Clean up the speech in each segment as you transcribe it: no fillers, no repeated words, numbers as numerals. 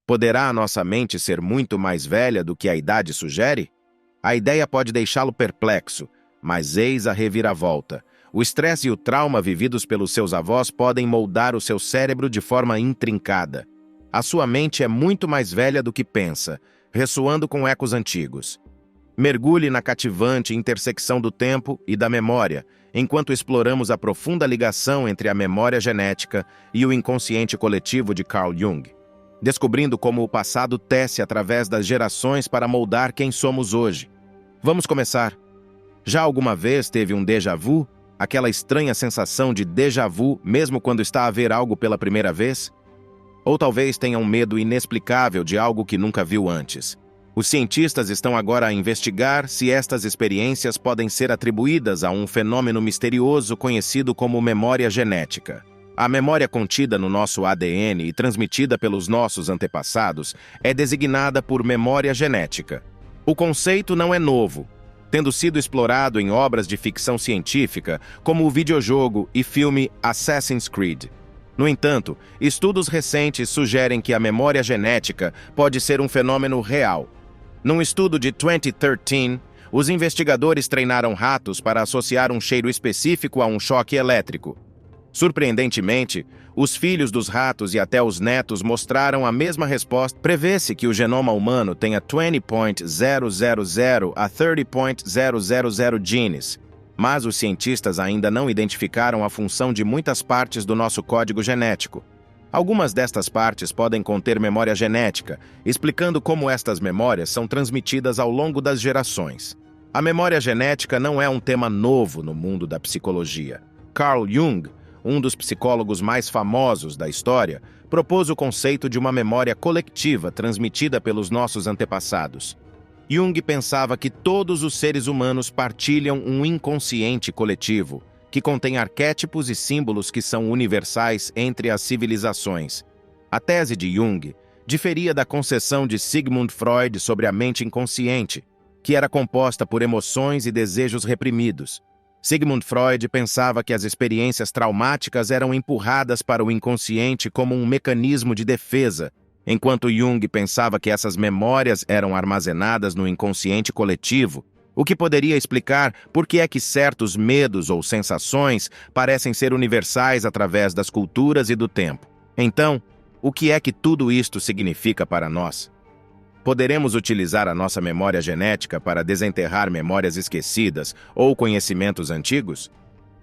Poderá a nossa mente ser muito mais velha do que a idade sugere? A ideia pode deixá-lo perplexo, mas eis a reviravolta. O estresse e o trauma vividos pelos seus avós podem moldar o seu cérebro de forma intrincada. A sua mente é muito mais velha do que pensa, ressoando com ecos antigos. Mergulhe na cativante intersecção do tempo e da memória, enquanto exploramos a profunda ligação entre a memória genética e o inconsciente coletivo de Carl Jung, descobrindo como o passado tece através das gerações para moldar quem somos hoje. Vamos começar. Já alguma vez teve um déjà vu? Aquela estranha sensação de déjà vu mesmo quando está a ver algo pela primeira vez? Ou talvez tenha um medo inexplicável de algo que nunca viu antes. Os cientistas estão agora a investigar se estas experiências podem ser atribuídas a um fenômeno misterioso conhecido como memória genética. A memória contida no nosso ADN e transmitida pelos nossos antepassados é designada por memória genética. O conceito não é novo, tendo sido explorado em obras de ficção científica, como o videojogo e filme Assassin's Creed. No entanto, estudos recentes sugerem que a memória genética pode ser um fenômeno real. Num estudo de 2013, os investigadores treinaram ratos para associar um cheiro específico a um choque elétrico. Surpreendentemente, os filhos dos ratos e até os netos mostraram a mesma resposta. Prevê-se que o genoma humano tenha 20.000 a 30.000 genes, mas os cientistas ainda não identificaram a função de muitas partes do nosso código genético. Algumas destas partes podem conter memória genética, explicando como estas memórias são transmitidas ao longo das gerações. A memória genética não é um tema novo no mundo da psicologia. Carl Jung, um dos psicólogos mais famosos da história, propôs o conceito de uma memória coletiva transmitida pelos nossos antepassados. Jung pensava que todos os seres humanos partilham um inconsciente coletivo, que contém arquétipos e símbolos que são universais entre as civilizações. A tese de Jung diferia da concepção de Sigmund Freud sobre a mente inconsciente, que era composta por emoções e desejos reprimidos. Sigmund Freud pensava que as experiências traumáticas eram empurradas para o inconsciente como um mecanismo de defesa, enquanto Jung pensava que essas memórias eram armazenadas no inconsciente coletivo, o que poderia explicar por que é que certos medos ou sensações parecem ser universais através das culturas e do tempo. Então, o que é que tudo isto significa para nós? Poderemos utilizar a nossa memória genética para desenterrar memórias esquecidas ou conhecimentos antigos?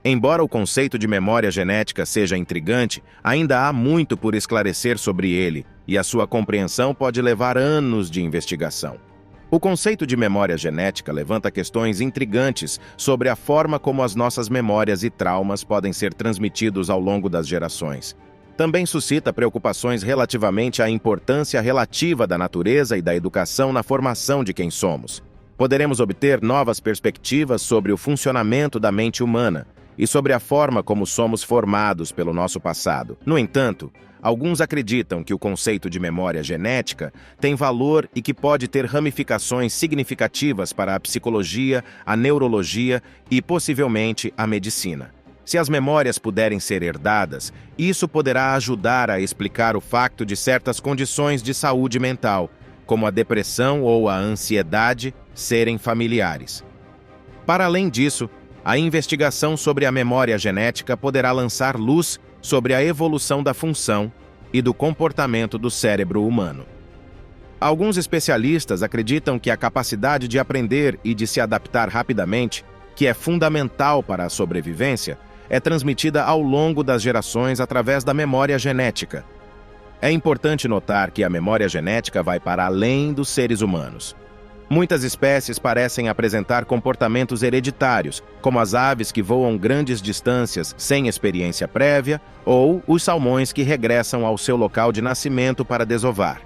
Embora o conceito de memória genética seja intrigante, ainda há muito por esclarecer sobre ele, e a sua compreensão pode levar anos de investigação. O conceito de memória genética levanta questões intrigantes sobre a forma como as nossas memórias e traumas podem ser transmitidos ao longo das gerações. Também suscita preocupações relativamente à importância relativa da natureza e da educação na formação de quem somos. Poderemos obter novas perspectivas sobre o funcionamento da mente humana e sobre a forma como somos formados pelo nosso passado. No entanto, alguns acreditam que o conceito de memória genética tem valor e que pode ter ramificações significativas para a psicologia, a neurologia e, possivelmente, a medicina. Se as memórias puderem ser herdadas, isso poderá ajudar a explicar o facto de certas condições de saúde mental, como a depressão ou a ansiedade, serem familiares. Para além disso, a investigação sobre a memória genética poderá lançar luz sobre a evolução da função e do comportamento do cérebro humano. Alguns especialistas acreditam que a capacidade de aprender e de se adaptar rapidamente, que é fundamental para a sobrevivência, é transmitida ao longo das gerações através da memória genética. É importante notar que a memória genética vai para além dos seres humanos. Muitas espécies parecem apresentar comportamentos hereditários, como as aves que voam grandes distâncias sem experiência prévia ou os salmões que regressam ao seu local de nascimento para desovar.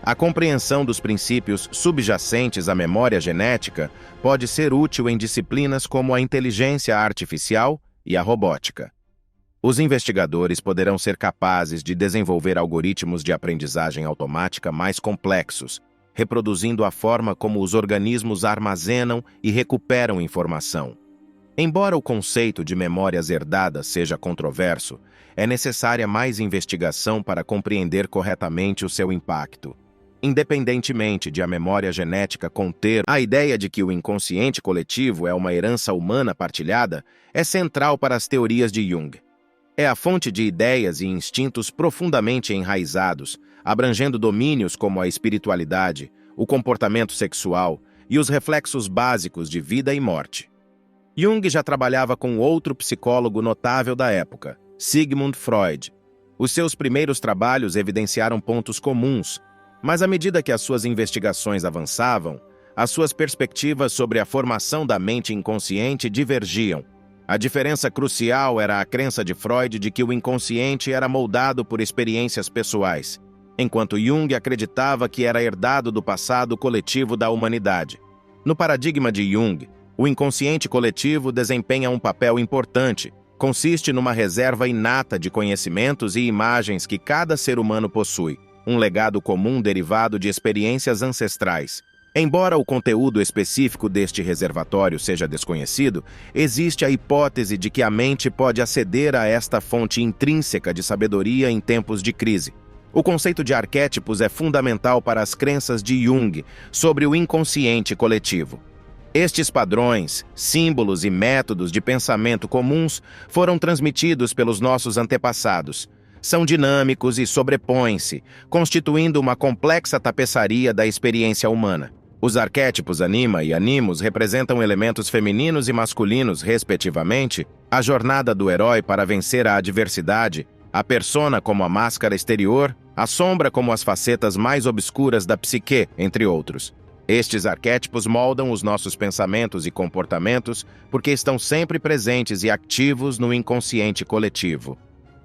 A compreensão dos princípios subjacentes à memória genética pode ser útil em disciplinas como a inteligência artificial e a robótica. Os investigadores poderão ser capazes de desenvolver algoritmos de aprendizagem automática mais complexos, reproduzindo a forma como os organismos armazenam e recuperam informação. Embora o conceito de memórias herdadas seja controverso, é necessária mais investigação para compreender corretamente o seu impacto. Independentemente de a memória genética conter, a ideia de que o inconsciente coletivo é uma herança humana partilhada é central para as teorias de Jung. É a fonte de ideias e instintos profundamente enraizados, abrangendo domínios como a espiritualidade, o comportamento sexual e os reflexos básicos de vida e morte. Jung já trabalhava com outro psicólogo notável da época, Sigmund Freud. Os seus primeiros trabalhos evidenciaram pontos comuns, mas à medida que as suas investigações avançavam, as suas perspectivas sobre a formação da mente inconsciente divergiam. A diferença crucial era a crença de Freud de que o inconsciente era moldado por experiências pessoais, enquanto Jung acreditava que era herdado do passado coletivo da humanidade. No paradigma de Jung, o inconsciente coletivo desempenha um papel importante. Consiste numa reserva inata de conhecimentos e imagens que cada ser humano possui, um legado comum derivado de experiências ancestrais. Embora o conteúdo específico deste reservatório seja desconhecido, existe a hipótese de que a mente pode aceder a esta fonte intrínseca de sabedoria em tempos de crise. O conceito de arquétipos é fundamental para as crenças de Jung sobre o inconsciente coletivo. Estes padrões, símbolos e métodos de pensamento comuns foram transmitidos pelos nossos antepassados. São dinâmicos e sobrepõem-se, constituindo uma complexa tapeçaria da experiência humana. Os arquétipos anima e animus representam elementos femininos e masculinos, respectivamente, a jornada do herói para vencer a adversidade, a persona como a máscara exterior, a sombra como as facetas mais obscuras da psique, entre outros. Estes arquétipos moldam os nossos pensamentos e comportamentos porque estão sempre presentes e ativos no inconsciente coletivo.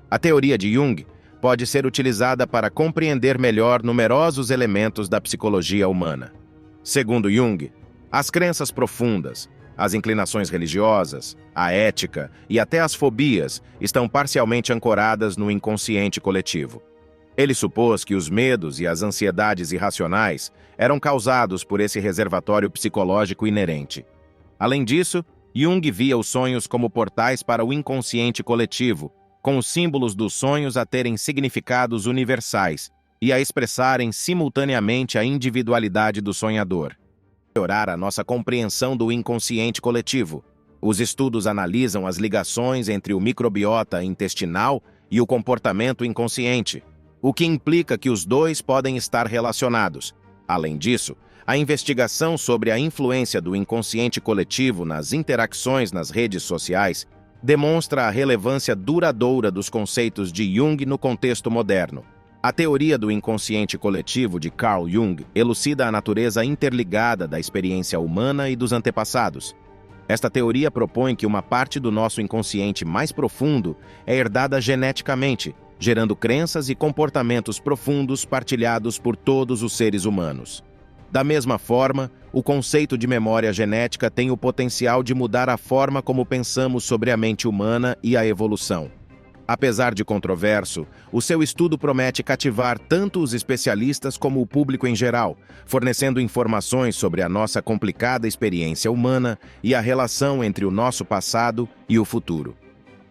A teoria de Jung pode ser utilizada para compreender melhor numerosos elementos da psicologia humana. Segundo Jung, as crenças profundas, as inclinações religiosas, a ética e até as fobias estão parcialmente ancoradas no inconsciente coletivo. Ele supôs que os medos e as ansiedades irracionais eram causados por esse reservatório psicológico inerente. Além disso, Jung via os sonhos como portais para o inconsciente coletivo, com os símbolos dos sonhos a terem significados universais e a expressarem simultaneamente a individualidade do sonhador. Melhorar a nossa compreensão do inconsciente coletivo. Os estudos analisam as ligações entre o microbiota intestinal e o comportamento inconsciente, o que implica que os dois podem estar relacionados. Além disso, a investigação sobre a influência do inconsciente coletivo nas interações nas redes sociais demonstra a relevância duradoura dos conceitos de Jung no contexto moderno. A teoria do inconsciente coletivo de Carl Jung elucida a natureza interligada da experiência humana e dos antepassados. Esta teoria propõe que uma parte do nosso inconsciente mais profundo é herdada geneticamente, gerando crenças e comportamentos profundos partilhados por todos os seres humanos. Da mesma forma, o conceito de memória genética tem o potencial de mudar a forma como pensamos sobre a mente humana e a evolução. Apesar de controverso, o seu estudo promete cativar tanto os especialistas como o público em geral, fornecendo informações sobre a nossa complicada experiência humana e a relação entre o nosso passado e o futuro.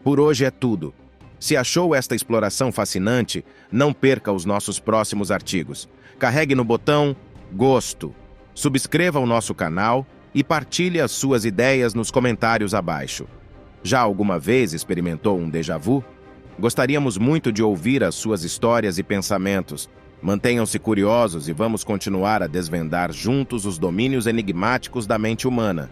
Por hoje é tudo. Se achou esta exploração fascinante, não perca os nossos próximos artigos. Carregue no botão Gosto, subscreva o nosso canal e partilhe as suas ideias nos comentários abaixo. Já alguma vez experimentou um déjà vu? Gostaríamos muito de ouvir as suas histórias e pensamentos. Mantenham-se curiosos e vamos continuar a desvendar juntos os domínios enigmáticos da mente humana.